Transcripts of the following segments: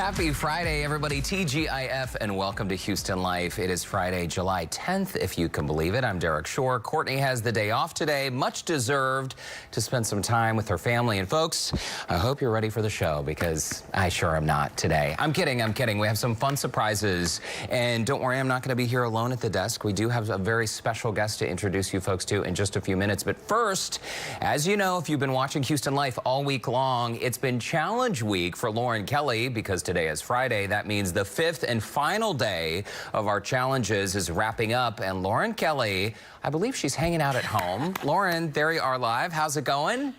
Happy Friday, everybody. TGIF, and welcome to Houston Life. It is Friday, July 10th, if you can believe it. I'm Derek Shore. Courtney has the day off today, much deserved, to spend some time with her family. And folks, I hope you're ready for the show, because I sure am not today. I'm kidding. We have some fun surprises. And don't worry, I'm not going to be here alone at the desk. We do have a very special guest to introduce you folks to in just a few minutes. But first, as you know, if you've been watching Houston Life all week long, it's been Challenge Week for Lauren Kelly, because today is Friday. That means the fifth and final day of our challenges is wrapping up. And Lauren Kelly, I believe she's hanging out at home. Lauren, there you are live. How's it going?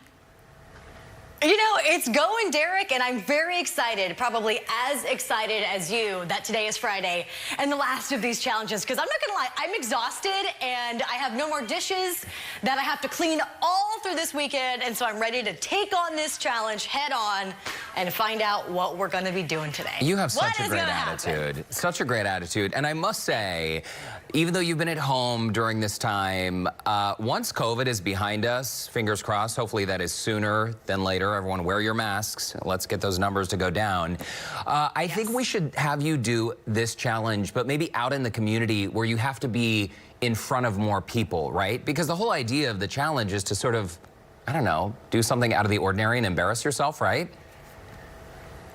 You know, it's going, Derek, and I'm very excited, probably as excited as you, that today is Friday and the last of these challenges, because I'm not going to lie, I'm exhausted and I have no more dishes that I have to clean all through this weekend, and so I'm ready to take on this challenge head on and find out what we're going to be doing today. You have such a great attitude. Such a great attitude. And I must say, even though you've been at home during this time, once COVID is behind us, fingers crossed, hopefully that is sooner than later. Everyone wear your masks. Let's get those numbers to go down. I think we should have you do this challenge, but maybe out in the community where you have to be in front of more people, right? Because the whole idea of the challenge is to sort of, I don't know, do something out of the ordinary and embarrass yourself, right?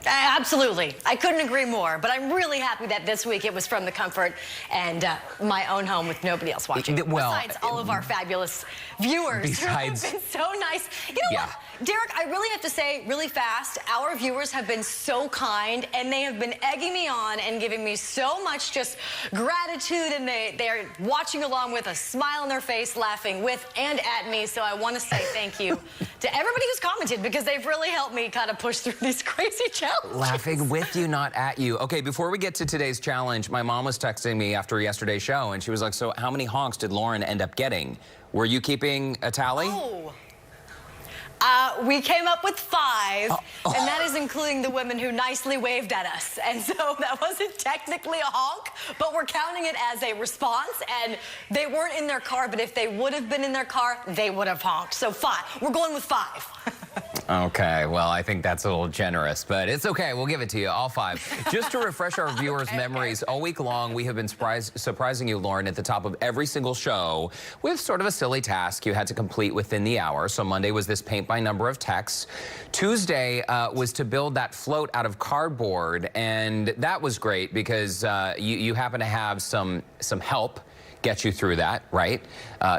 Absolutely. I couldn't agree more, but I'm really happy that this week it was from the comfort and my own home with nobody else watching. Well, besides all of our fabulous viewers who have been so nice. You know what, Derek, I really have to say really fast, our viewers have been so kind, and they have been egging me on and giving me so much just gratitude, and they're watching along with a smile on their face, laughing with and at me. So I want to say thank you to everybody who's commented, because they've really helped me kind of push through these crazy challenges. Laughing with you, not at you. Okay, before we get to today's challenge, my mom was texting me after yesterday's show, and she was like, so how many honks did Lauren end up getting? Were you keeping a tally? Oh. We came up with 5, and that is including the women who nicely waved at us. And so that wasn't technically a honk, but we're counting it as a response. And they weren't in their car, but if they would have been in their car, they would have honked. So 5. We're going with 5. Okay, well, I think that's a little generous, but it's okay. We'll give it to you, all 5. Just to refresh our viewers' memories, all week long, we have been surprising you, Lauren, at the top of every single show with sort of a silly task you had to complete within the hour. So Monday was this paint by number of texts. Tuesday was to build that float out of cardboard, and that was great because you happen to have some help get you through that, right?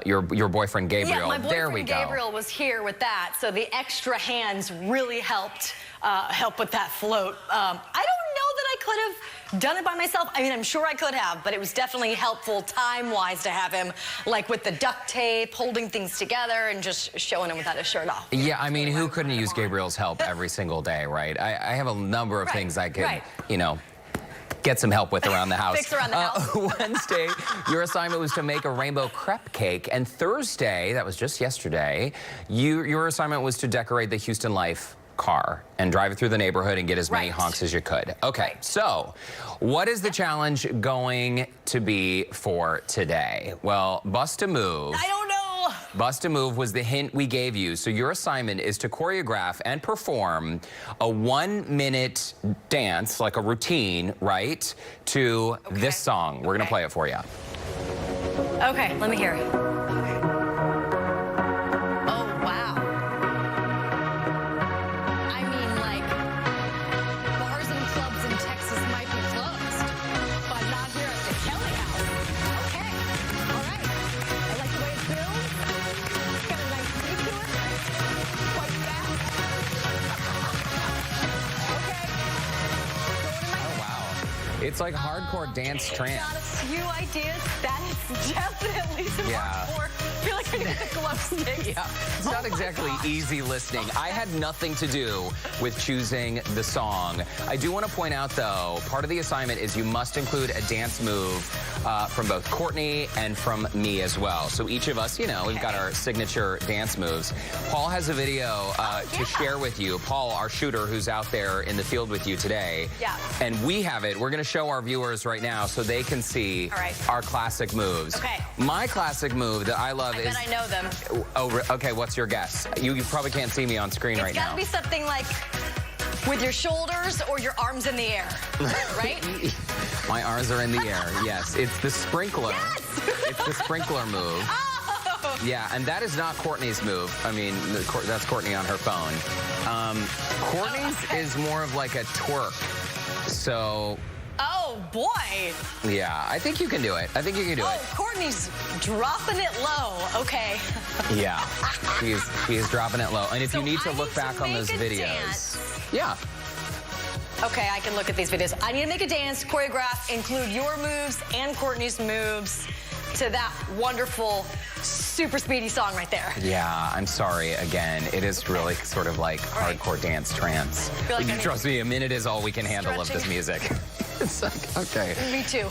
Your boyfriend Gabriel. Yeah, my boyfriend Gabriel was here with that, so the extra hands really helped help with that float. I don't know that I could have done it by myself. I mean, I'm sure I could have, but it was definitely helpful time-wise to have him, like with the duct tape, holding things together and just showing him without his shirt off. Yeah, I mean, who couldn't use Gabriel's help every single day, right? I have a number of things I could, you know, get some help with around the house. Fix around the house. Wednesday, your assignment was to make a rainbow crepe cake. And Thursday, that was just yesterday, your assignment was to decorate the Houston Life car and drive it through the neighborhood and get as many honks as you could. Okay, so what is the challenge going to be for today? Well, bust a move. I don't know. Bust a move was the hint we gave you. So your assignment is to choreograph and perform a 1-minute dance, like a routine, right, to this song. We're gonna play it for you. Okay, let me hear it. Oh, wow. I mean, like, bars and clubs in Texas might be closed, but not here at the Kelly house. Okay, all right. I like the way it's built. It's got a nice beat to it. Quite fast. Okay. Oh, wow. It's like hardcore dance trance. Got a few ideas. That is definitely some hardcore. I feel like I need the glow sticks. Yeah, it's not exactly easy listening. I had nothing to do with choosing the song. I do want to point out, though, part of the assignment is you must include a dance move from both Courtney and from me as well. So each of us, you know, we've got our signature dance moves. Paul has a video to share with you. Paul, our shooter who's out there in the field with you today. Yeah. And we have it. We're going to show our viewers right now so they can see our classic moves. Okay. My classic move that I love is... I know them. Oh, okay, what's your guess? You probably can't see me on screen right now. It's got to be something like with your shoulders or your arms in the air, right? My arms are in the air, yes. It's the sprinkler. Yes! It's the sprinkler move. Oh. Yeah, and that is not Courtney's move. I mean, that's Courtney on her phone. Courtney's is more of like a twerk. So... Oh, boy. Yeah, I think you can do it. I think you can do it. Oh, Courtney's dropping it low. Okay. Yeah, she's dropping it low. And if So you need to I look need back to on those make a videos. dance. Yeah. Okay, I can look at these videos. I need to make a dance, choreograph, include your moves and Courtney's moves to that wonderful, super speedy song right there. Yeah, I'm sorry again. It is really sort of like hardcore dance trance. Like Trust me, a minute is all we can handle of this music. It's like, okay. Me too.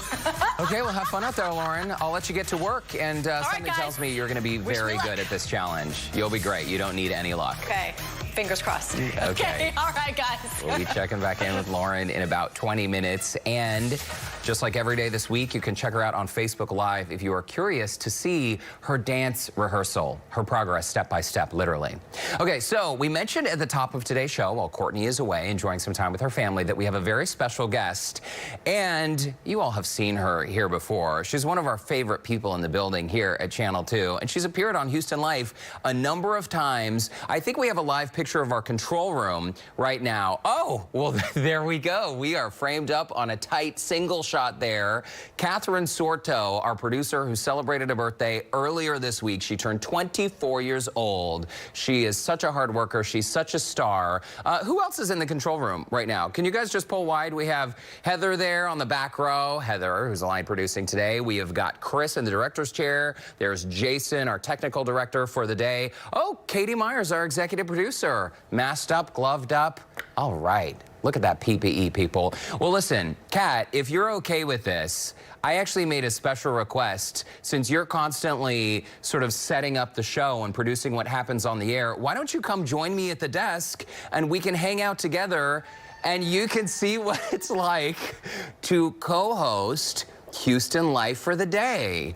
Okay, well, have fun out there, Lauren. I'll let you get to work, and something tells me you're going to be very good at this challenge. You'll be great. You don't need any luck. Okay, fingers crossed. Okay. All right, guys. We'll be checking back in with Lauren in about 20 minutes, and just like every day this week, you can check her out on Facebook Live if you are curious to see her dance rehearsal, her progress step by step, literally. Okay, so we mentioned at the top of today's show, while Courtney is away enjoying some time with her family, that we have a very special guest. And you all have seen her here before. She's one of our favorite people in the building here at Channel 2. And she's appeared on Houston Life a number of times. I think we have a live picture of our control room right now. Oh, well, there we go. We are framed up on a tight single shot there. Catherine Sorto, our producer who celebrated a birthday earlier this week. She turned 24 years old. She is such a hard worker. She's such a star. Who else is in the control room right now? Can you guys just pull wide? We have Heather there on the back row. Heather, who's line producing today. We have got Chris in the director's chair. There's Jason, our technical director for the day. Oh, Katie Myers, our executive producer. Masked up, gloved up. All right. Look at that PPE, people. Well, listen, Kat, if you're okay with this, I actually made a special request. Since you're constantly sort of setting up the show and producing what happens on the air, why don't you come join me at the desk and we can hang out together and you can see what it's like to co-host Houston Life for the day.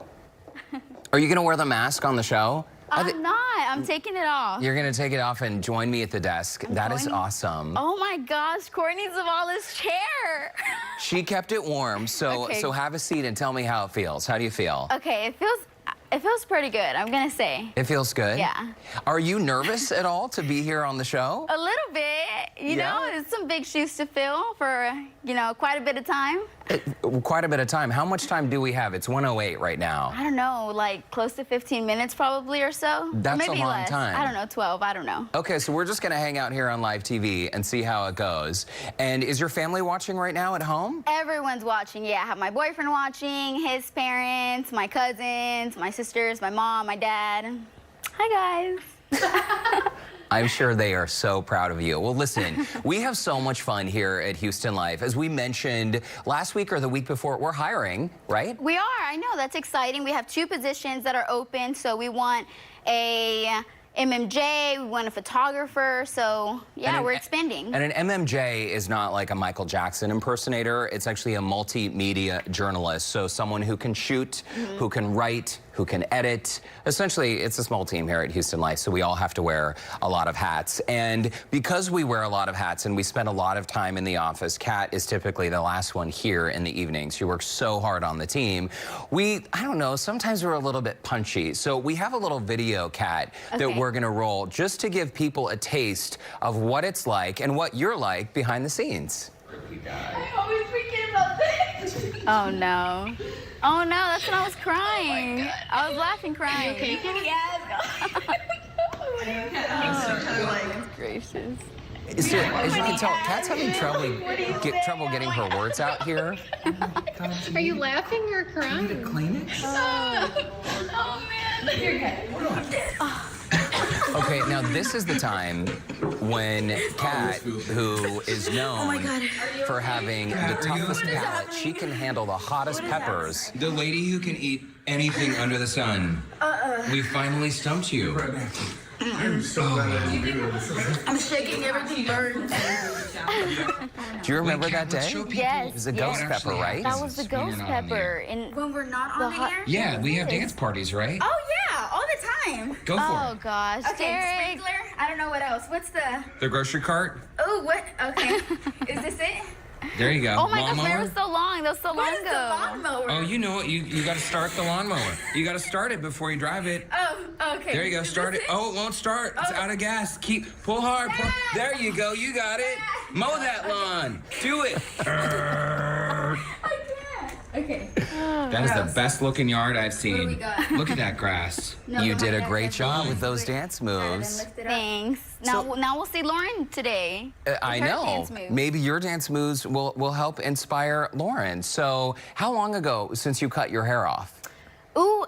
Are you going to wear the mask on the show? I'm not. I'm taking it off. You're going to take it off and join me at the desk. That is awesome. Oh my gosh, Courtney's of all this chair. She kept it warm, so Okay. so have a seat and tell me how it feels. How do you feel? Okay, it feels pretty good, I'm gonna say. It feels good? Yeah. Are you nervous at all to be here on the show? A little bit. You know, it's some big shoes to fill for, you know, quite a bit of time. Quite a bit of time. How much time do we have? It's 1:08 right now. I don't know, like close to 15 minutes probably or so. That's Maybe a long less. time. I don't know, 12, I don't know. Okay, so we're just going to hang out here on live TV and see how it goes. And is your family watching right now at home? Everyone's watching, yeah. I have my boyfriend watching, his parents, my cousins, my sisters, my mom, my dad. Hi, guys. I'm sure they are so proud of you. Well, listen, we have so much fun here at Houston Life. As we mentioned last week or the week before, we're hiring, right? We are, I know, that's exciting. We have 2 positions that are open, so we want a MMJ, we want a photographer, so yeah, we're expanding. And an MMJ is not like a Michael Jackson impersonator. It's actually a multimedia journalist, so someone who can shoot, who can write, who can edit. Essentially, it's a small team here at Houston Life, so we all have to wear a lot of hats. And because we wear a lot of hats and we spend a lot of time in the office, Kat is typically the last one here in the evenings. She works so hard on the team. I don't know, sometimes we're a little bit punchy. So we have a little video, Kat, that we're gonna roll just to give people a taste of what it's like and what you're like behind the scenes. I always forget about this. Oh no. Oh no, that's when I was crying. I was laughing, crying. Okay. Yes. Oh, gracious. As you can tell, Kat's having trouble getting her words out here. Are you laughing or crying? Oh man. You're good. Okay, now this is the time when Kat, who is known for having the toughest palate, she can handle the hottest peppers. The lady who can eat anything under the sun. We finally stumped you. I'm so glad I didn't do this. I'm shaking, everything burns. Do you remember that day? Yes. It was a ghost pepper, right? That was the ghost pepper. When we're not on the air? Yeah, we have dance parties, right? Oh yeah, all the time. Go for Oh it. gosh, Okay, Derek. sprinkler. I don't know what else. What's the? The grocery cart? Ooh, Oh, what? Okay. Is this it? There you go. Oh my gosh, Lawnmower? that was so long. That was so long What is the ago. lawnmower? Oh, you know it. You got to start the lawnmower. You got to start it before you drive it. Oh, okay. There you go. Is Start this it. Oh, it won't start. It's out of gas. Pull hard. Pull. There you go. You got it. Mow that lawn. Do it. I can't. Okay. That is the best looking yard I've seen. we got? Look at that grass. No, You my did a God, great that's job big. with those dance moves. Thanks. Now we'll see Lauren today. I Her know. dance moves. Maybe your dance moves will help inspire Lauren. So how long ago since you cut your hair off? Ooh,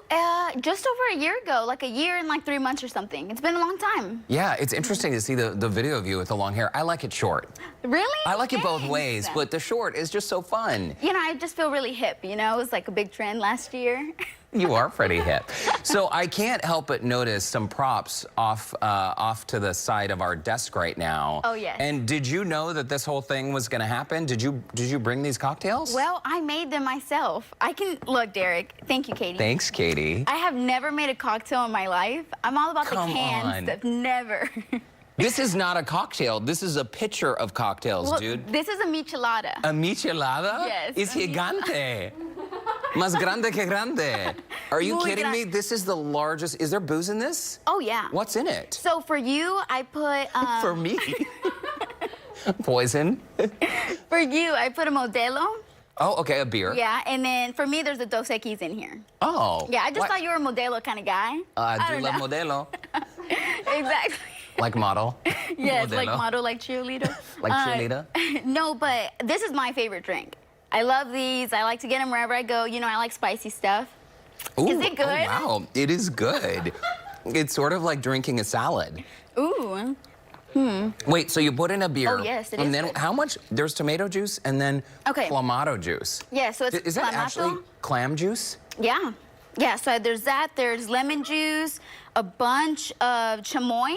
just over a year ago, like a year and like 3 months or something. It's been a long time. Yeah, it's interesting to see the video of you with the long hair. I like it short. Really? I like it both Thanks. ways, but the short is just so fun. You know, I just feel really hip, you know? It was like a big trend last year. You are pretty hip. So I can't help but notice some props off to the side of our desk right now. Oh, yes. And did you know that this whole thing was going to happen? Did you bring these cocktails? Well, I made them myself. Look, Derek. Thank you, Katie. Thanks, Katie. I have never made a cocktail in my life. I'm all about Come the canned on. stuff. Never. This is not a cocktail. This is a pitcher of cocktails, Well, dude. this is a michelada. A michelada? Yes, Es a gigante. Más grande que grande. Are you Muy kidding me? grande. This is the largest. Is there booze in this? Oh, yeah. What's in it? So for you, I put... For me? Poison? For you, I put a Modelo. Oh, okay, a beer. Yeah, and then for me, there's a Dos Equis in here. Oh. Yeah, I just What? thought you were a Modelo kind of guy. I do don't love know. Modelo. Exactly. Like model. Yes, like Modelo. model, like cheerleader. Like cheerleader? No, but this is my favorite drink. I love these. I like to get them wherever I go. You know, I like spicy stuff. Ooh, Is it good? Oh, wow, it is good. It's sort of like drinking a salad. Ooh. Wait, so you put in a beer. Oh, yes, it and is then good. how much? There's tomato juice and then Okay. clamato juice. Yeah, so it's Is that clamato. actually clam juice? Yeah. Yeah, so there's that. There's lemon juice, a bunch of chamoy.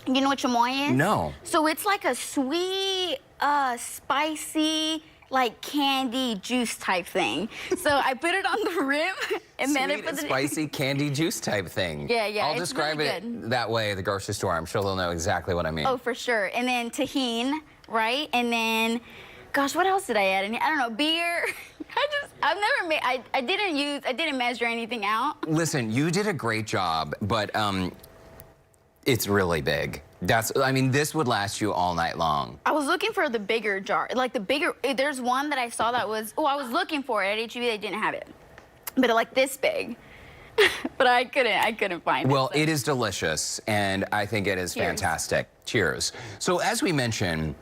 You know what chamoy is? No. So it's like a sweet, spicy, like candy juice type thing. So I put it on the rim, and then I Sweet put and it. spicy candy juice type thing. Yeah, yeah, I'll it's describe really it good. that way at the grocery store. I'm sure they'll know exactly what I mean. Oh, for sure. And then tahini, right? And then, gosh, what else did I add in here? I don't know, beer. I've never made. I didn't measure anything out. Listen, you did a great job, but it's really big. I mean, this would last you all night long. I was looking for the bigger jar, like the bigger. There's one that I saw that was. Oh, I was looking for it at HEB. They didn't have it, but like this big. But I couldn't find it. Well, so. it is delicious, and I think it is Cheers. fantastic. Cheers. So as we mentioned,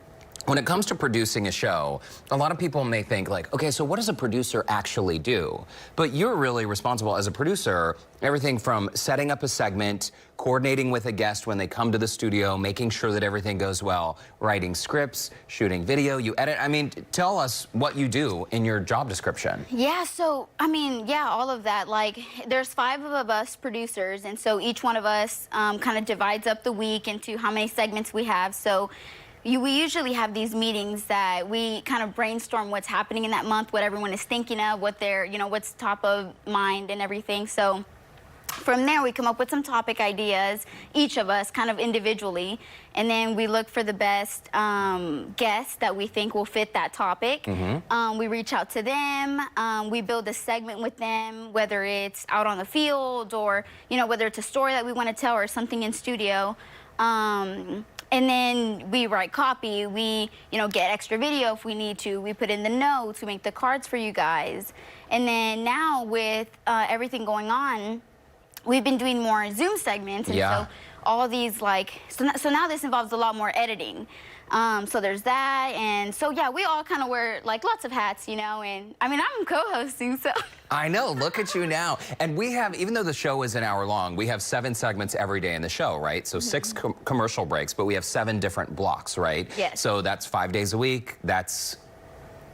when it comes to producing a show, a lot of people may think like, okay, so what does a producer actually do? But you're really responsible as a producer, everything from setting up a segment, coordinating with a guest when they come to the studio, making sure that everything goes well, writing scripts, shooting video, you edit. I mean, tell us what you do in your job description. Yeah, so, I mean, yeah, all of that. Like, there's 5 of us producers, and so each one of us kind of divides up the week into how many segments we have. So we usually have these meetings that we kind of brainstorm what's happening in that month, what everyone is thinking of, what they're, what's top of mind and everything. So from there, we come up with some topic ideas, each of us kind of individually, and then we look for the best guests that we think will fit that topic. We reach out to them. We build a segment with them, whether it's out on the field or, whether it's a story that we want to tell or something in studio. And then we write copy, we, get extra video if we need to. We put in the notes, we make the cards for you guys. And then now with everything going on, we've been doing more Zoom segments. And Yeah. so all these so now this involves a lot more editing. So there's that. And so, yeah, we all kind of wear lots of hats, and I mean, I'm co-hosting, so. I know, look at you now. And we have, even though the show is an hour long, we have 7 segments every day in the show, right? So 6 commercial breaks, but we have 7 different blocks, right? Yes. So that's 5 days a week. That's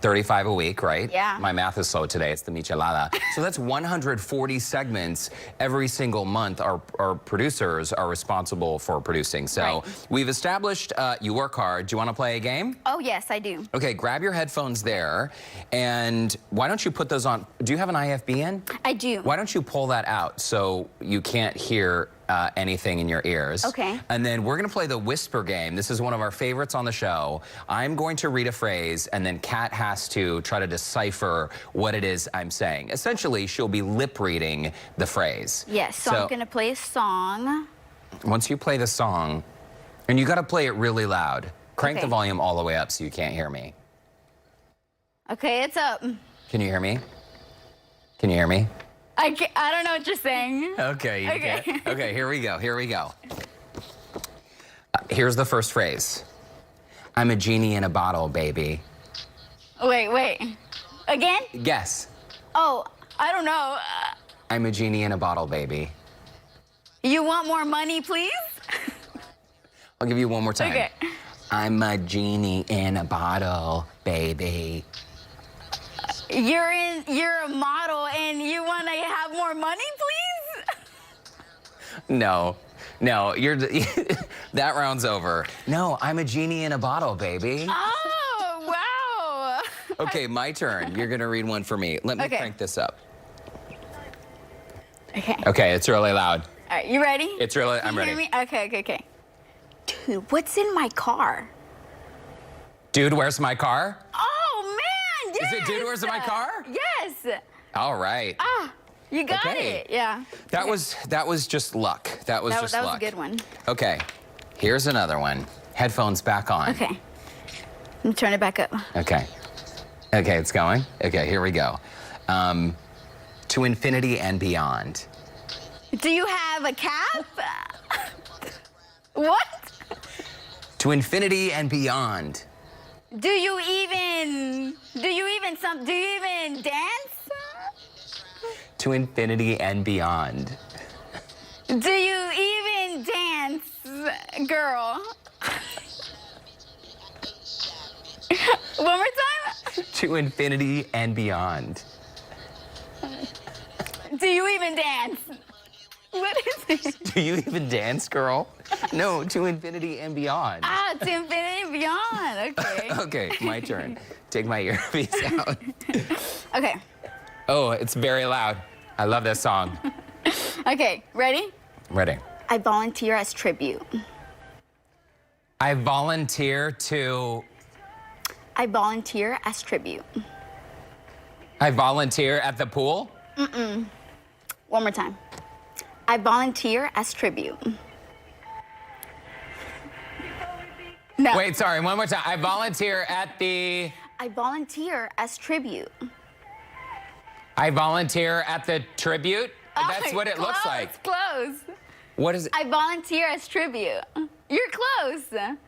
35 a week, right? Yeah. My math is slow today. It's the michelada. So that's 140 segments every single month. Our producers are responsible for producing. So Right. we've established you work hard. Do you want to play a game? Oh, yes, I do. Okay, grab your headphones there. And why don't you put those on? Do you have an IFB in? I do. Why don't you pull that out so you can't hear anything in your ears. Okay. And then we're going to play the whisper game. This is one of our favorites on the show. I'm going to read a phrase, and then Kat has to try to decipher what it is I'm saying. Essentially, she'll be lip reading the phrase. Yes, so I'm going to play a song. Once you play the song, and you got to play it really loud. Crank the volume all the way up so you can't hear me. Okay, it's up. Can you hear me? Can you hear me? I don't know what you're saying. Okay. Okay, here we go. Here's the first phrase. I'm a genie in a bottle, baby. Wait. Again? Guess. Oh, I don't know. I'm a genie in a bottle, baby. You want more money, please? I'll give you one more time. Okay. I'm a genie in a bottle, baby. You're a model and you want to have more money, please? No, you're that round's over. No, I'm a genie in a bottle, baby. Oh, wow. Okay, my turn. You're gonna read one for me. Let me crank this up. Okay. Okay, it's really loud. All right, you ready? It's really, I'm ready. Hear me? Okay. Dude, what's in my car? Dude, where's my car? Oh, man, yes. Is it Dude, where's my car? Yes. All right. Ah, you got it. Yeah. That was just luck. That was just luck. That was a good one. Okay, here's another one. Headphones back on. Okay. Let me turn it back up. Okay, it's going. Okay, here we go. To infinity and beyond. Do you have a cap? What? To infinity and beyond. Do you even dance? To infinity and beyond. Do you even dance, girl? One more time. To infinity and beyond. Do you even dance? What is it? Do you even dance, girl? No, to infinity and beyond. Ah, to infinity and beyond. Okay. Okay, my turn. Take my earpiece out. Okay. Oh, it's very loud. I love this song. Okay, ready? Ready. I volunteer as tribute. I volunteer to... I volunteer as tribute. I volunteer at the pool? One more time. I volunteer as tribute. No. Wait, sorry, one more time. I volunteer at the... I volunteer as tribute. I volunteer at the tribute? That's what it looks like. Close. What is it? I volunteer as tribute. You're close.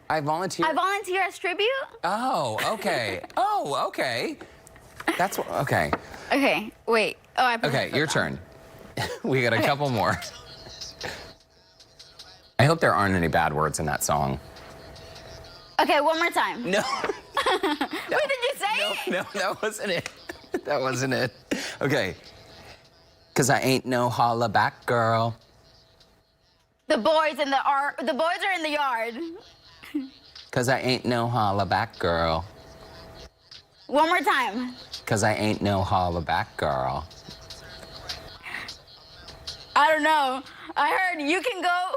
I volunteer... I volunteer as tribute? Oh, okay. Oh, okay. That's what... Okay. Okay, wait. Oh, I Okay, your turn. We got a couple more. I hope there aren't any bad words in that song. Okay, one more time. No. What did you say? No, that wasn't it. That wasn't it. Okay. 'Cause I ain't no holla back girl. The boys are in the yard. 'Cause I ain't no holla back girl. One more time. 'Cause I ain't no holla back girl. I don't know. I heard you can go.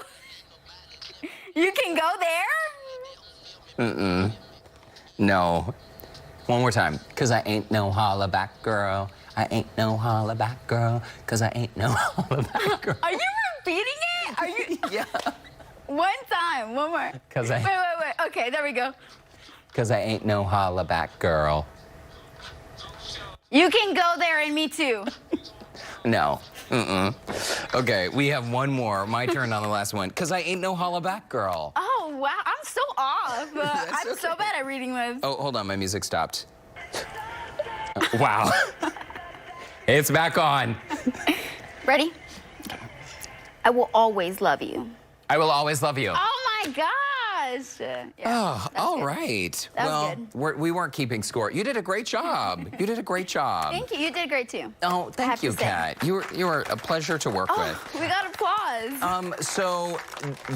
You can go there? No. One more time. 'Cause I ain't no holla back girl. I ain't no holla back girl. 'Cause I ain't no holla back girl. Are you repeating it? Are you? Yeah. One time. One more. 'Cause I... Wait. Okay, there we go. 'Cause I ain't no holla back girl. You can go there and me too. No. Okay, we have one more. My turn on the last one. 'Cause I ain't no holla back girl. Oh, wow. I'm so off. I'm so bad at reading lips. Oh, hold on. My music stopped. Wow. It's back on. Ready? I will always love you. I will always love you. Oh, my gosh. Yeah, Oh, all good. right. That was Well, good. we weren't keeping score. You did a great job. You did a great job. Thank you. You did great, too. Oh, thank have you, to say. Kat. You were a pleasure to work with. Oh, we got applause. does. So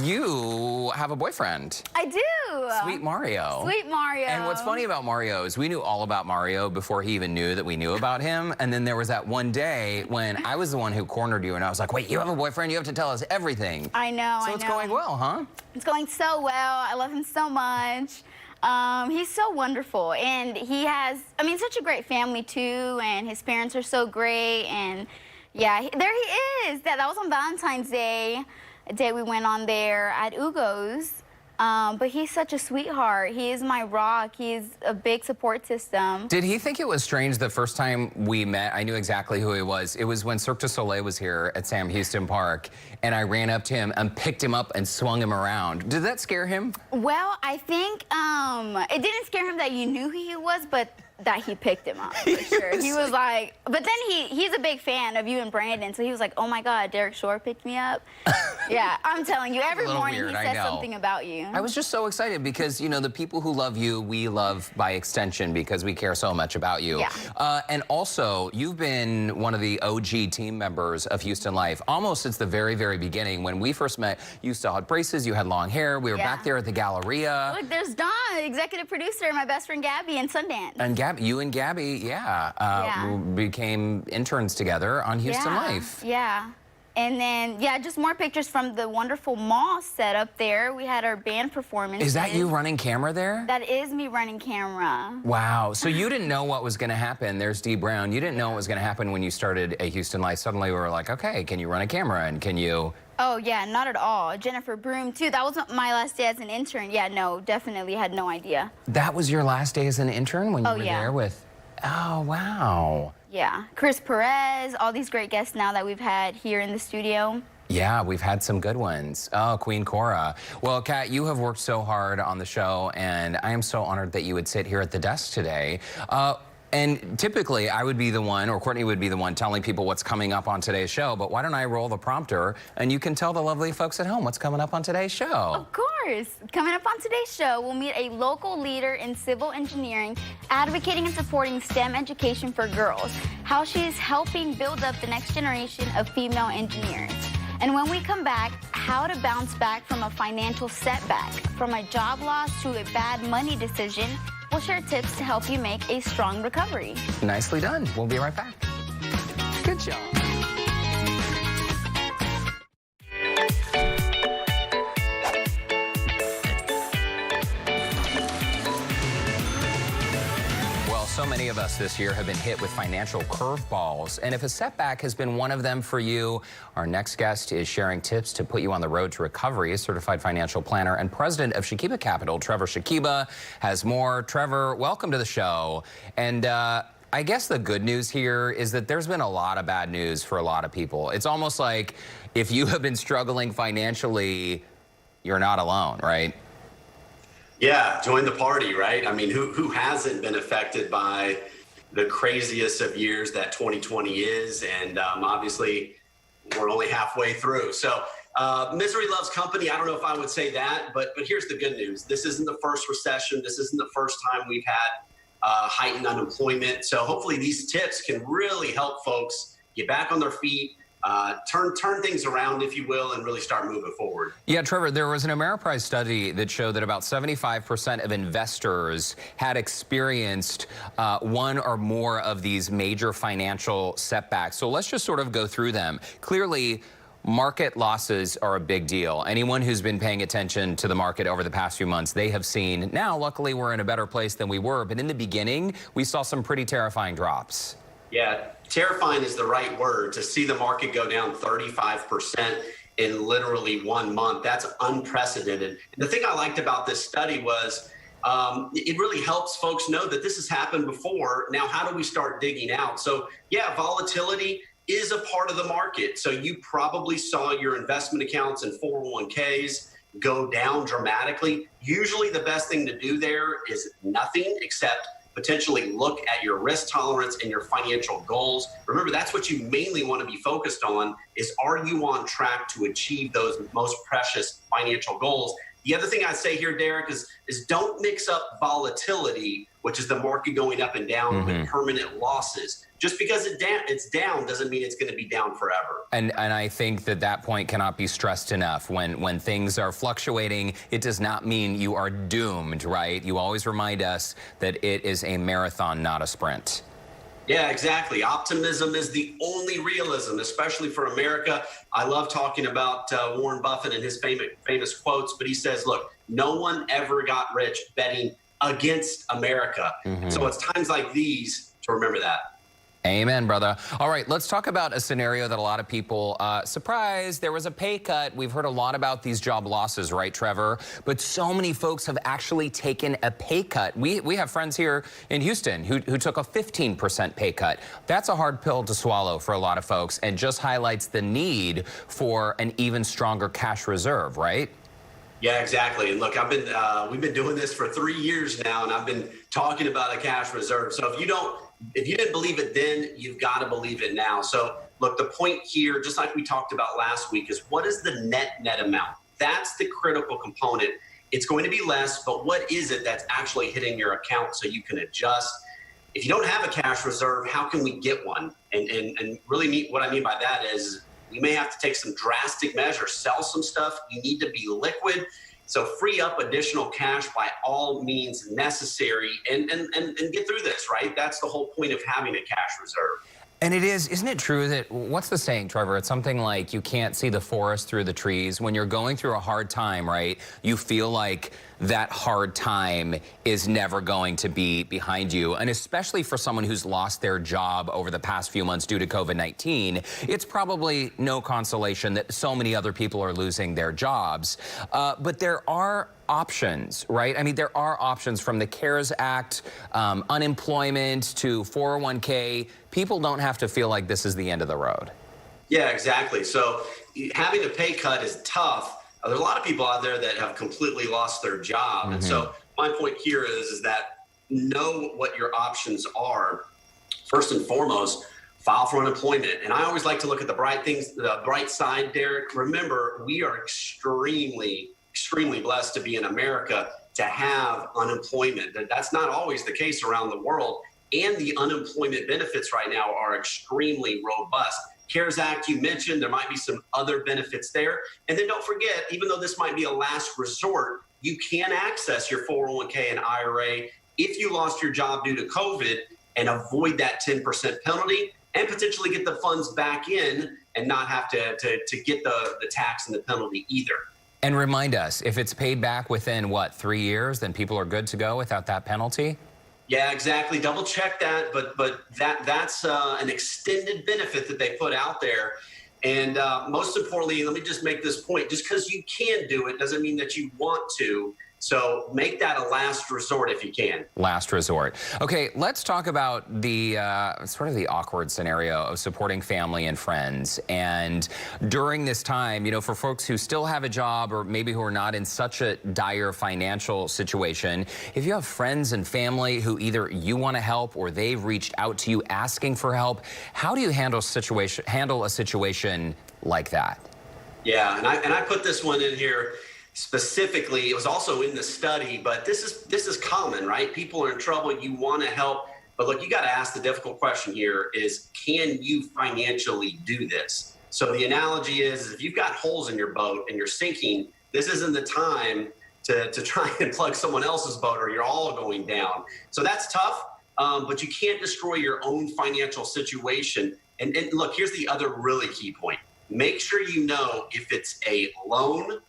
you have a boyfriend. I do. Sweet Mario. Sweet Mario. And what's funny about Mario is we knew all about Mario before he even knew that we knew about him. And then there was that one day when I was the one who cornered you and I was like, wait, you have a boyfriend? You have to tell us everything. I know, So it's going well, huh? It's going so well. I love him so much. He's so wonderful, and he has, I mean, such a great family too, and his parents are so great, and yeah, there he is. That was on Valentine's Day, a day we went on there at Ugo's. But he's such a sweetheart. He is my rock. He's a big support system. Did he think it was strange the first time we met? I knew exactly who he was. It was when Cirque du Soleil was here at Sam Houston Park, and I ran up to him and picked him up and swung him around. Did that scare him? Well, I think it didn't scare him that you knew who he was, but that he picked him up, for sure. He was like, but then he's a big fan of you and Brandon, so he was like, oh my God, Derek Shore picked me up. Yeah, I'm telling you, every morning weird, he says something about you. I was just so excited because, you know, the people who love you, we love by extension because we care so much about you. Yeah. And also, you've been one of the OG team members of Houston Life almost since the very, very beginning. When we first met, you still had braces, you had long hair, we were back there at the Galleria. Look, there's Don, executive producer, my best friend Gabby in Sundance. And you and Gabby, became interns together on Houston Life. Yeah. And then, just more pictures from the wonderful mall set up there. We had our band performance. Is that you running camera there? That is me running camera. Wow. So you didn't know what was going to happen. There's Dee Brown. You didn't know what was going to happen when you started at Houston Life. Suddenly we were like, okay, can you run a camera? And can you... Oh, yeah, not at all. Jennifer Broom, too. That was my last day as an intern. Yeah, no, definitely had no idea. That was your last day as an intern when you were there with... Oh, wow. Yeah. Chris Perez, all these great guests now that we've had here in the studio. Yeah, we've had some good ones. Oh, Queen Cora. Well, Kat, you have worked so hard on the show, and I am so honored that you would sit here at the desk today. And typically, I would be the one, or Courtney would be the one, telling people what's coming up on today's show. But why don't I roll the prompter, and you can tell the lovely folks at home what's coming up on today's show. Of course. Coming up on today's show, we'll meet a local leader in civil engineering, advocating and supporting STEM education for girls, how she's helping build up the next generation of female engineers. And when we come back, how to bounce back from a financial setback, from a job loss to a bad money decision. We'll share tips to help you make a strong recovery. Nicely done. We'll be right back. Good job. So many of us this year have been hit with financial curveballs, and if a setback has been one of them for you, our next guest is sharing tips to put you on the road to recovery. A certified financial planner and president of Shakiba Capital, Trevor Shakiba, has more. Trevor, welcome to the show. And I guess the good news here is that there's been a lot of bad news for a lot of people. It's almost like if you have been struggling financially, you're not alone, right? Yeah, join the party, right? I mean, who hasn't been affected by the craziest of years that 2020 is? And obviously, we're only halfway through. So misery loves company. I don't know if I would say that, but here's the good news. This isn't the first recession. This isn't the first time we've had heightened unemployment. So hopefully these tips can really help folks get back on their feet, turn things around, if you will, and really start moving forward. Yeah, Trevor, there was an Ameriprise study that showed that about 75% of investors had experienced one or more of these major financial setbacks. So let's just sort of go through them. Clearly, market losses are a big deal. Anyone who's been paying attention to the market over the past few months, they have seen, now luckily we're in a better place than we were, but in the beginning, we saw some pretty terrifying drops. Yeah, terrifying is the right word. To see the market go down 35% in literally 1 month, that's unprecedented. And the thing I liked about this study was it really helps folks know that this has happened before. Now, how do we start digging out? So, yeah, volatility is a part of the market. So you probably saw your investment accounts and 401ks go down dramatically. Usually the best thing to do there is nothing except potentially look at your risk tolerance and your financial goals. Remember, that's what you mainly want to be focused on is, are you on track to achieve those most precious financial goals? The other thing I'd say here, Derek, is don't mix up volatility, which is the market going up and down, with permanent losses. Just because it's down doesn't mean it's going to be down forever. And I think that point cannot be stressed enough. When things are fluctuating, it does not mean you are doomed, right? You always remind us that it is a marathon, not a sprint. Yeah, exactly. Optimism is the only realism, especially for America. I love talking about Warren Buffett and his famous quotes, but he says, look, no one ever got rich betting against America. So it's times like these to remember that. Amen, brother. All right, let's talk about a scenario that a lot of people, surprised, there was a pay cut. We've heard a lot about these job losses, right, Trevor? But so many folks have actually taken a pay cut. We have friends here in Houston who took a 15% pay cut. That's a hard pill to swallow for a lot of folks, and just highlights the need for an even stronger cash reserve, right? Yeah, exactly. And look, we've been doing this for 3 years now, and I've been talking about a cash reserve. So if you didn't believe it then, you've got to believe it now. So look, the point here, just like we talked about last week, is what is the net amount? That's the critical component. It's going to be less, but what is it that's actually hitting your account so you can adjust? If you don't have a cash reserve, how can we get one? And really what I mean by that is we may have to take some drastic measures, sell some stuff. You need to be liquid. So free up additional cash by all means necessary and get through this, right? That's the whole point of having a cash reserve. And isn't it true that, what's the saying, Trevor? It's something like you can't see the forest through the trees. When you're going through a hard time, right, you feel like that hard time is never going to be behind you. And especially for someone who's lost their job over the past few months due to COVID-19, it's probably no consolation that so many other people are losing their jobs. But there are options, right? I mean, there are options from the CARES Act, unemployment to 401k. People don't have to feel like this is the end of the road. Yeah, exactly. So having a pay cut is tough. There's a lot of people out there that have completely lost their job. And so my point here is that know what your options are. First and foremost, file for unemployment. And I always like to look at the bright side, Derek. Remember, we are extremely blessed to be in America to have unemployment. That's not always the case around the world. And the unemployment benefits right now are extremely robust. CARES Act, you mentioned, there might be some other benefits there. And then don't forget, even though this might be a last resort, you can access your 401k and IRA if you lost your job due to COVID and avoid that 10% penalty and potentially get the funds back in and not have to get the tax and the penalty either. And remind us, if it's paid back within, 3 years, then people are good to go without that penalty? Yeah, exactly. Double check that, but that's an extended benefit that they put out there. And most importantly, let me just make this point. Just because you can do it doesn't mean that you want to. So make that a last resort if you can. Last resort. Okay, let's talk about the sort of the awkward scenario of supporting family and friends. And during this time, for folks who still have a job or maybe who are not in such a dire financial situation, if you have friends and family who either you want to help or they've reached out to you asking for help, how do you handle a situation like that? Yeah, and I put this one in here. Specifically, it was also in the study, but this is common, right? People are in trouble, you want to help, but look, you got to ask the difficult question here is, can you financially do this? So the analogy is, if you've got holes in your boat and you're sinking, this isn't the time to try and plug someone else's boat or you're all going down. So that's tough, but you can't destroy your own financial situation. And look, here's the other really key point. Make sure you know if it's a loan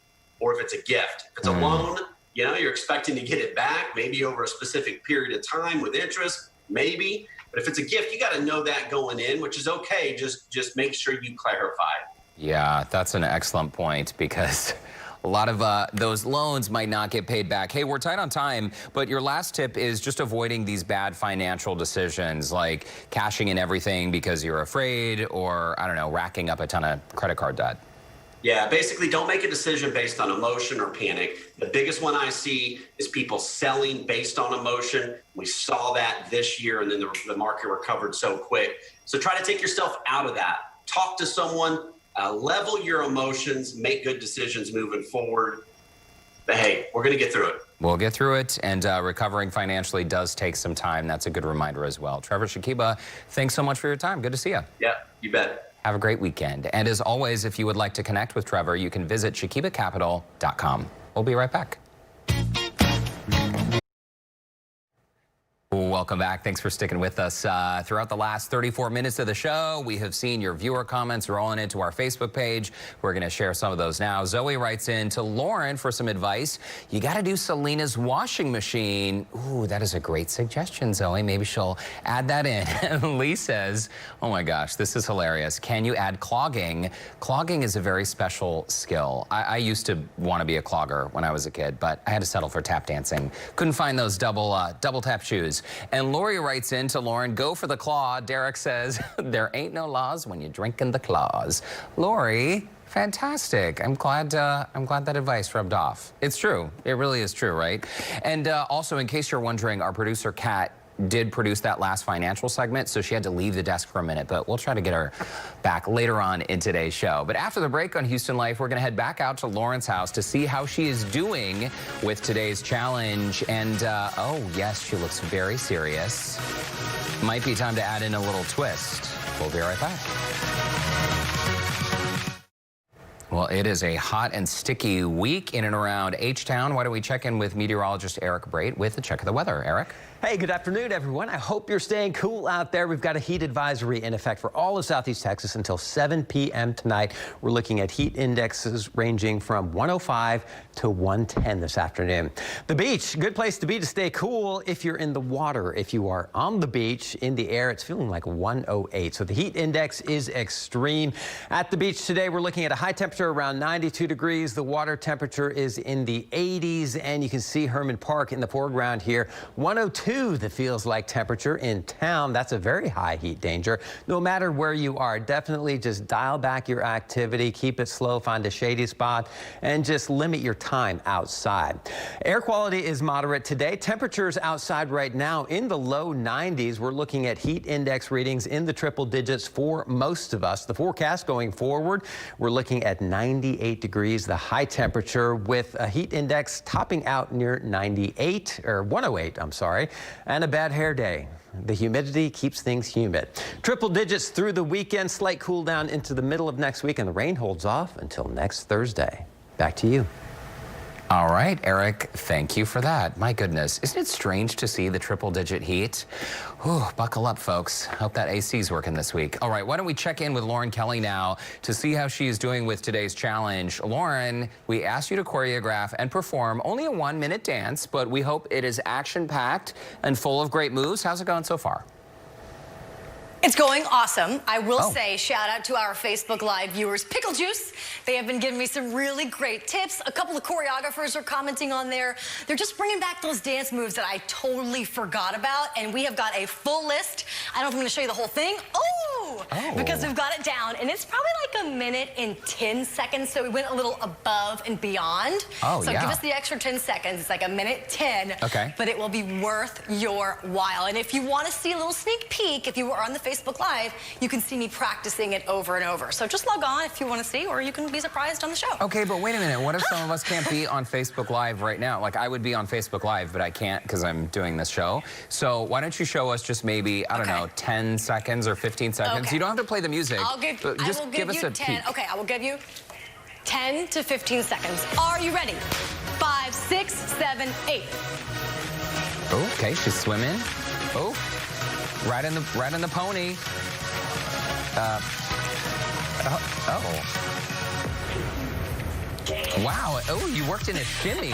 or if it's a gift. If it's a loan, you're expecting to get it back, maybe over a specific period of time with interest, maybe. But if it's a gift, you got to know that going in, which is okay. Just make sure you clarify. Yeah, that's an excellent point, because a lot of those loans might not get paid back. Hey, we're tight on time, but your last tip is just avoiding these bad financial decisions, like cashing in everything because you're afraid, or, I don't know, racking up a ton of credit card debt. Yeah, basically don't make a decision based on emotion or panic. The biggest one I see is people selling based on emotion. We saw that this year, and then the market recovered so quick. So try to take yourself out of that. Talk to someone, level your emotions, make good decisions moving forward. But hey, we're going to get through it. We'll get through it, and recovering financially does take some time. That's a good reminder as well. Trevor, Shakiba, thanks so much for your time. Good to see you. Yeah, you bet. Have a great weekend. And as always, if you would like to connect with Trevor, you can visit shakibacapital.com. We'll be right back. Welcome back. Thanks for sticking with us. Throughout the last 34 minutes of the show, we have seen your viewer comments rolling into our Facebook page. We're going to share some of those now. Zoe writes in to Lauren for some advice. You got to do Selena's washing machine. Ooh, that is a great suggestion, Zoe. Maybe she'll add that in. And Lee says, oh my gosh, this is hilarious. Can you add clogging? Clogging is a very special skill. I used to want to be a clogger when I was a kid, but I had to settle for tap dancing. Couldn't find those double tap shoes. And Lori writes in to Lauren, go for the claw. Derek says, there ain't no laws when you're drinking the claws. Lori, fantastic. I'm glad that advice rubbed off. It's true. It really is true, right? And also, in case you're wondering, our producer, Kat, did produce that last financial segment, so she had to leave the desk for a minute, but we'll try to get her back later on in today's show. But after the break on Houston Life, we're going to head back out to Lauren's house to see how she is doing with today's challenge. And, oh, yes, she looks very serious. Might be time to add in a little twist. We'll be right back. Well, it is a hot and sticky week in and around H-Town. Why don't we check in with meteorologist Eric Brate with a check of the weather. Eric? Hey, good afternoon, everyone. I hope you're staying cool out there. We've got a heat advisory in effect for all of Southeast Texas until 7 p.m. tonight. We're looking at heat indexes ranging from 105 to 110 this afternoon. The beach, good place to be to stay cool if you're in the water. If you are on the beach, in the air, it's feeling like 108. So the heat index is extreme. At the beach today, we're looking at a high temperature around 92 degrees. The water temperature is in the 80s, and you can see Herman Park in the foreground here. 102 that feels like temperature in town. That's a very high heat danger. No matter where you are, definitely just dial back your activity, keep it slow, find a shady spot, and just limit your time outside. Air quality is moderate today. Temperatures outside right now in the low 90s. We're looking at heat index readings in the triple digits for most of us. The forecast going forward, we're looking at 98 degrees, the high temperature, with a heat index topping out near 98, or 108, I'm sorry. And a bad hair day. The humidity keeps things humid. Triple digits through the weekend, slight cool down into the middle of next week, and the rain holds off until next Thursday. Back to you. All right, Eric, thank you for that. My goodness, isn't it strange to see the triple-digit heat? Whew, buckle up, folks. Hope that AC's working this week. All right, why don't we check in with Lauren Kelly now to see how she is doing with today's challenge. Lauren, we asked you to choreograph and perform only a 1-minute dance, but we hope it is action-packed and full of great moves. How's it going so far? It's going awesome. I will say shout out to our Facebook Live viewers, Pickle Juice. They have been giving me some really great tips. A couple of choreographers are commenting on there. They're just bringing back those dance moves that I totally forgot about. And we have got a full list. I don't know if I'm going to show you the whole thing. Because we've got it down. And it's probably like 1 minute and 10 seconds. So we went a little above and beyond. So give us the extra 10 seconds. It's like 1 minute 10. Okay. But it will be worth your while. And if you want to see a little sneak peek, if you are on the Facebook Live, you can see me practicing it over and over. So just log on if you want to see, or you can be surprised on the show. Okay, but wait a minute. What if some of us can't be on Facebook Live right now? Like, I would be on Facebook Live, but I can't because I'm doing this show. So why don't you show us just maybe, I don't know, 10 seconds or 15 seconds? You don't have to play the music. I will give us you a 10. peek. Okay, I will give you 10 to 15 seconds. Are you ready? 5, 6, 7, 8. Okay, she's swimming. Oh, right in the pony. Wow. Oh, you worked in a shimmy.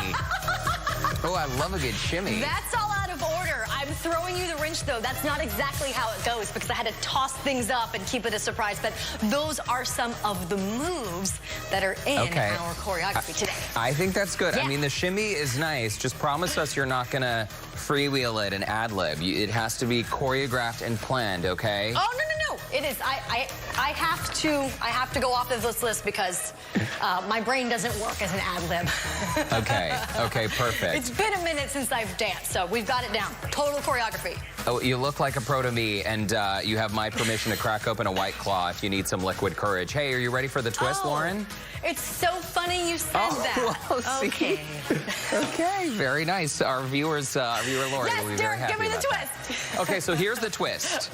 Oh, I love a good shimmy. That's all out of order. I'm throwing you the wrench, though. That's not exactly how it goes because I had to toss things up and keep it a surprise. But those are some of the moves that are in our choreography today. I think that's good. Yeah. I mean, the shimmy is nice. Just promise us you're not going to freewheel it and ad-lib. It has to be choreographed and planned, okay? Oh, no. it is. I have to go off of this list because my brain doesn't work as an ad lib. Okay, perfect. It's been a minute since I've danced, so we've got it down. Total choreography. Oh, you look like a pro to me, and you have my permission to crack open a White Claw if you need some liquid courage. Hey, are you ready for the twist, Lauren? It's so funny you said that. Well, okay. Okay, very nice. Our viewer Lauren will be very happy. Give me the about twist. that. Okay, so here's the twist.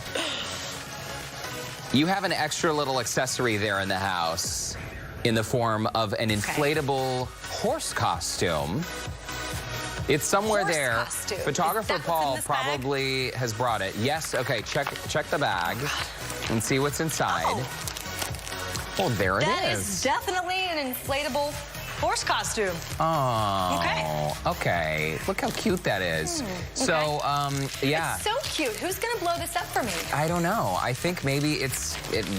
You have an extra little accessory there in the house in the form of an inflatable horse costume. It's somewhere Horse there. costume. Photographer Is that Paul what's in this probably has brought it. Yes, okay, check the bag and see what's inside. Well, there it is. That is definitely an inflatable horse costume. Oh, okay. Look how cute that is. So, yeah. It's so cute. Who's going to blow this up for me? I don't know. I think maybe it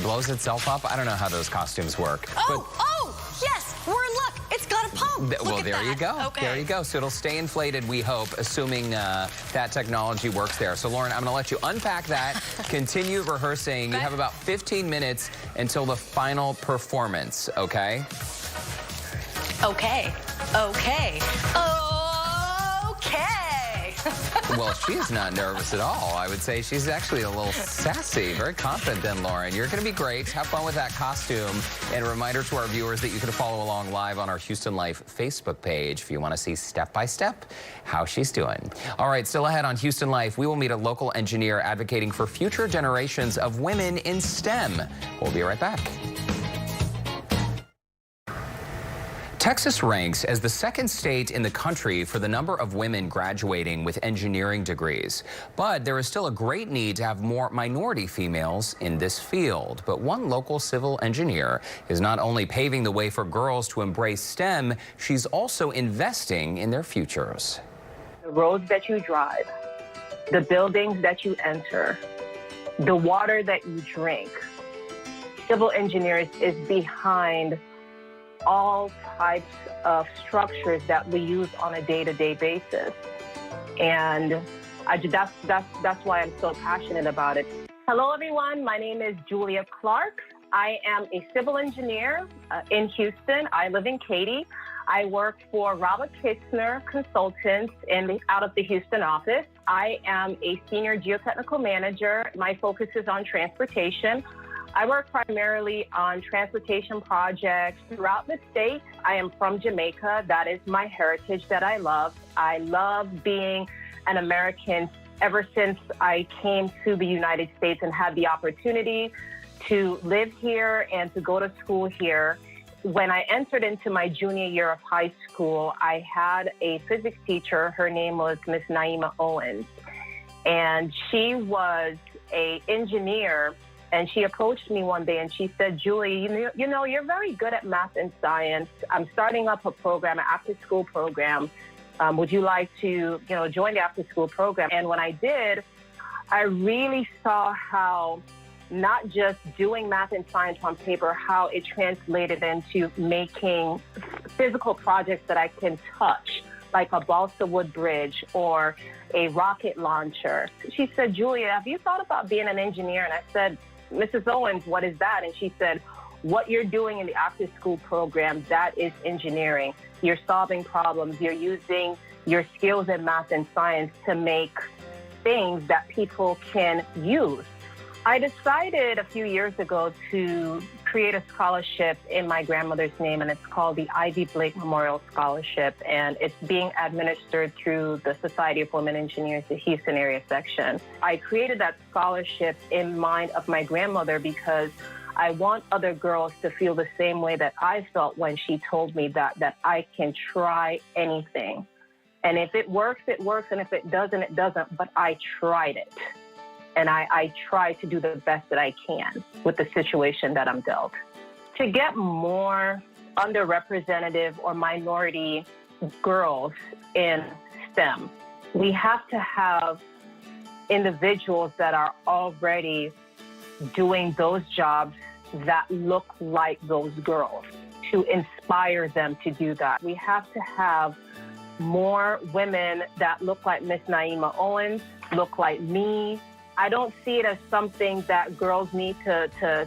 blows itself up. I don't know how those costumes work. Oh, yes, we're in luck. It's got a pump. Well, there you go. Okay. There you go. So it'll stay inflated, we hope, assuming that technology works there. So, Lauren, I'm going to let you unpack that, continue rehearsing. You have about 15 minutes until the final performance, okay? Okay. Well, she's not nervous at all. I would say she's actually a little sassy, very confident then, Lauren. You're going to be great. Have fun with that costume. And a reminder to our viewers that you can follow along live on our Houston Life Facebook page if you want to see step-by-step how she's doing. All right, still ahead on Houston Life, we will meet a local engineer advocating for future generations of women in STEM. We'll be right back. Texas ranks as the second state in the country for the number of women graduating with engineering degrees. But there is still a great need to have more minority females in this field. But one local civil engineer is not only paving the way for girls to embrace STEM, she's also investing in their futures. The roads that you drive, the buildings that you enter, the water that you drink, civil engineers is behind all types of structures that we use on a day-to-day basis. And that's why I'm so passionate about it. Hello, everyone. My name is Julia Clark. I am a civil engineer in Houston. I live in Katy. I work for Robert Kistner Consultants out of the Houston office. I am a senior geotechnical manager. My focus is on transportation. I work primarily on transportation projects throughout the state. I am from Jamaica. That is my heritage that I love. I love being an American ever since I came to the United States and had the opportunity to live here and to go to school here. When I entered into my junior year of high school, I had a physics teacher. Her name was Miss Naima Owens, and she was an engineer. And she approached me one day and she said, Julie, you know, you're very good at math and science. I'm starting up a program, an after-school program. Would you like to, join the after-school program? And when I did, I really saw how not just doing math and science on paper, how it translated into making physical projects that I can touch, like a balsa wood bridge or a rocket launcher. She said, Julia, have you thought about being an engineer? And I said, Mrs. Owens, what is that? And she said, what you're doing in the after-school program, that is engineering. You're solving problems. You're using your skills in math and science to make things that people can use. I decided a few years ago to create a scholarship in my grandmother's name, and it's called the Ivy Blake Memorial Scholarship, and it's being administered through the Society of Women Engineers, the Houston area section. I created that scholarship in mind of my grandmother because I want other girls to feel the same way that I felt when she told me that I can try anything. And if it works, it works, and if it doesn't, it doesn't, but I tried it. And I try to do the best that I can with the situation that I'm dealt. To get more underrepresented or minority girls in STEM, we have to have individuals that are already doing those jobs that look like those girls to inspire them to do that. We have to have more women that look like Miss Naima Owens, look like me. I don't see it as something that girls need to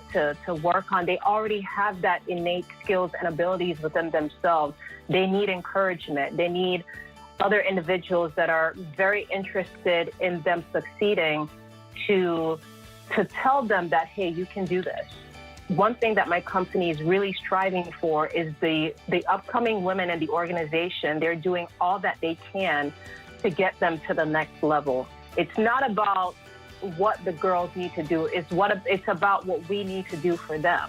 work on. They already have that innate skills and abilities within themselves. They need encouragement. They need other individuals that are very interested in them succeeding to tell them that, hey, you can do this. One thing that my company is really striving for is the upcoming women in the organization. They're doing all that they can to get them to the next level. It's not about what the girls need to do. It's about what we need to do for them.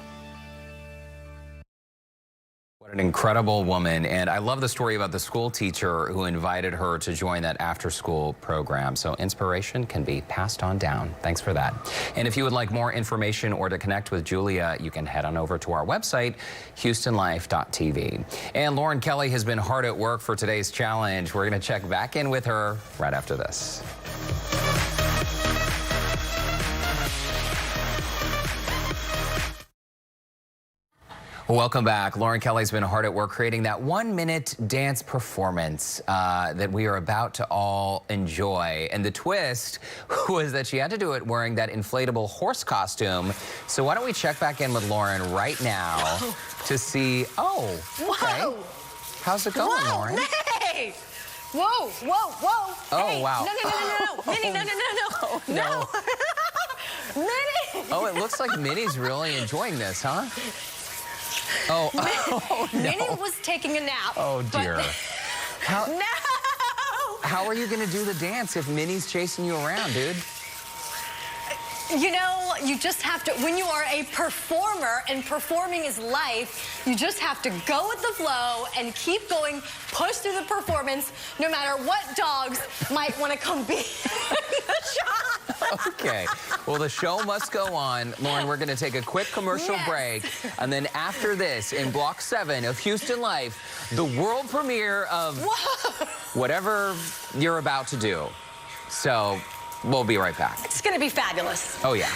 What an incredible woman. And I love the story about the school teacher who invited her to join that after-school program. So inspiration can be passed on down. Thanks for that. And if you would like more information or to connect with Julia, you can head on over to our website, HoustonLife.tv. And Lauren Kelly has been hard at work for today's challenge. We're going to check back in with her right after this. Welcome back. Lauren Kelly's been hard at work creating that 1-minute dance performance that we are about to all enjoy. And the twist was that she had to do it wearing that inflatable horse costume. So why don't we check back in with Lauren right now to see, okay. Whoa. How's it going, Lauren? Hey! Whoa, whoa, whoa. Oh, hey, wow. No. Minnie, no. Oh, no. Minnie. Oh, it looks like Minnie's really enjoying this, huh? Oh, no. Minnie was taking a nap. Oh, dear. No! How are you going to do the dance if Minnie's chasing you around, dude? You know, you just have to, when you are a performer and performing is life, you just have to go with the flow and keep going, push through the performance, no matter what dogs might want to come be in the shot. Okay. Well, the show must go on. Lauren, we're going to take a quick commercial break. And then after this, in Block 7 of Houston Life, the world premiere of whatever you're about to do. So we'll be right back. It's going to be fabulous. Oh, yeah.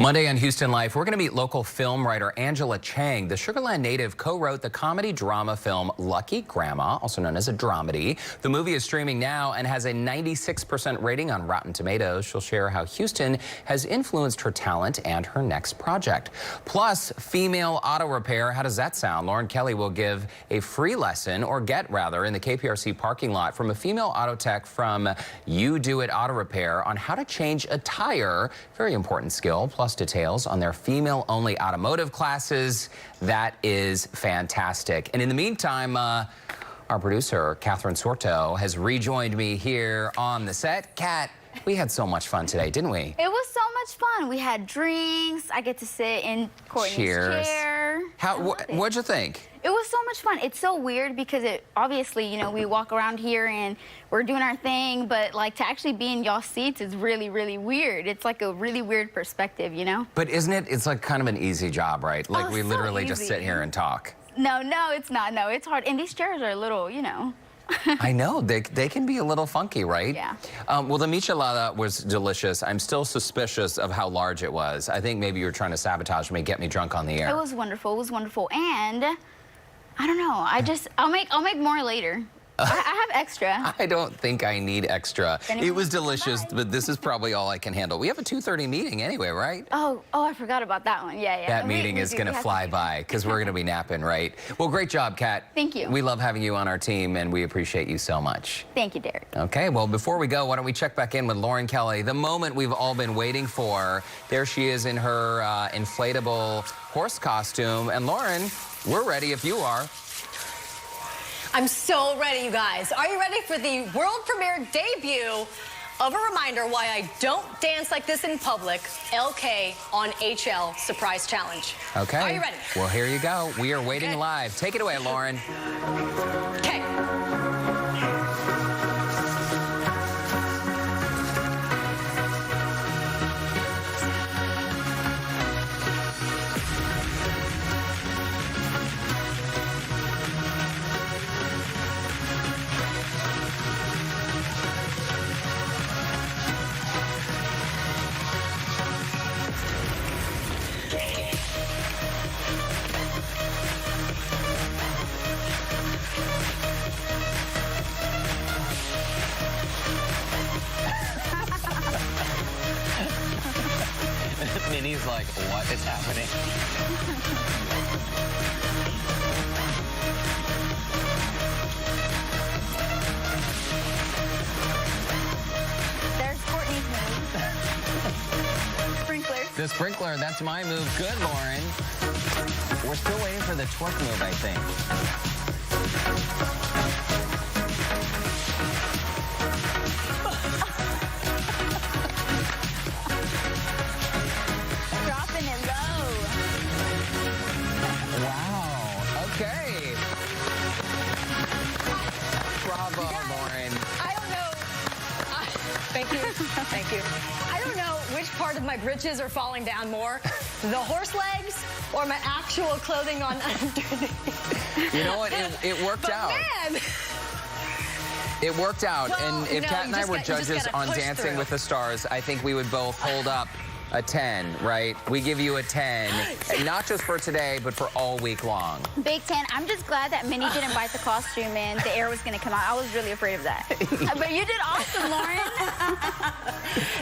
Monday on Houston Life, we're going to meet local film writer Angela Chang. The Sugar Land native co-wrote the comedy drama film Lucky Grandma, also known as a dramedy. The movie is streaming now and has a 96% rating on Rotten Tomatoes. She'll share how Houston has influenced her talent and her next project. Plus, female auto repair. How does that sound? Lauren Kelly will give a free lesson, or get rather, in the KPRC parking lot from a female auto tech from You Do It Auto Repair on how to change a tire. Very important skill. Plus details on their female-only automotive classes. That is fantastic. And in the meantime, our producer, Catherine Sorto, has rejoined me here on the set. Kat, we had so much fun today, didn't we? It was so much fun. We had drinks. I get to sit in Courtney's chair. What'd you think? It was so much fun. It's so weird because obviously, you know, we walk around here and we're doing our thing, but like to actually be in y'all's seats is really, really weird. It's like a really weird perspective, you know? But isn't it? It's like kind of an easy job, right? Like we literally just sit here and talk. No, it's not. No, it's hard. And these chairs are a little, you know. I know. They can be a little funky, right? Yeah. Well, the michelada was delicious. I'm still suspicious of how large it was. I think maybe you were trying to sabotage me, get me drunk on the air. It was wonderful. It was wonderful. And I don't know. I'll make more later. I have extra. I don't think I need extra. It was delicious, but this is probably all I can handle. We have a 2:30 meeting anyway, right? Oh, I forgot about that one. Yeah. That meeting is going to fly by because we're going to be napping, right? Well, great job, Kat. Thank you. We love having you on our team, and we appreciate you so much. Thank you, Derek. Okay, well, before we go, why don't we check back in with Lauren Kelly, the moment we've all been waiting for. There she is in her inflatable horse costume. And Lauren, we're ready if you are. I'm so ready, you guys. Are you ready for the world premiere debut of a reminder why I don't dance like this in public? LK on HL Surprise Challenge. Okay. Are you ready? Well, here you go. We are waiting live. Take it away, Lauren. Okay. Courtney's like, what is happening? There's Courtney's move. Sprinklers. The sprinkler, that's my move. Good, Lauren. We're still waiting for the twerk move, I think. Dropping it low. Wow. Okay. Bravo, Lauren. I don't know. Thank you. Thank you. I don't know which part of my britches are falling down more, the horse legs or my actual clothing on underneath. You know what? It worked out. Man! It worked out. Well, and if no, Kat and I you were just judges gotta on push Dancing through. with the Stars, I think we would both hold up a 10, right? We give you a 10, and not just for today, but for all week long. Big 10. I'm just glad that Minnie didn't bite the costume and the air was going to come out. I was really afraid of that. But you did awesome, Lauren.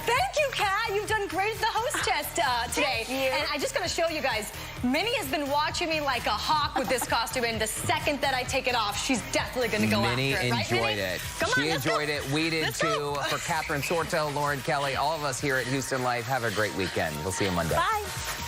Thank you, Kat. You've done great at the host test today. Thank you. And I just got to show you guys, Minnie has been watching me like a hawk with this costume, and the second that I take it off, she's definitely going to go Minnie after it. Right, enjoyed Minnie? it. Come on, She let's enjoyed go. it. We did Let's too. go. For Catherine Sorto, Lauren Kelly, all of us here at Houston Life, have a great weekend. We'll see you Monday. Bye.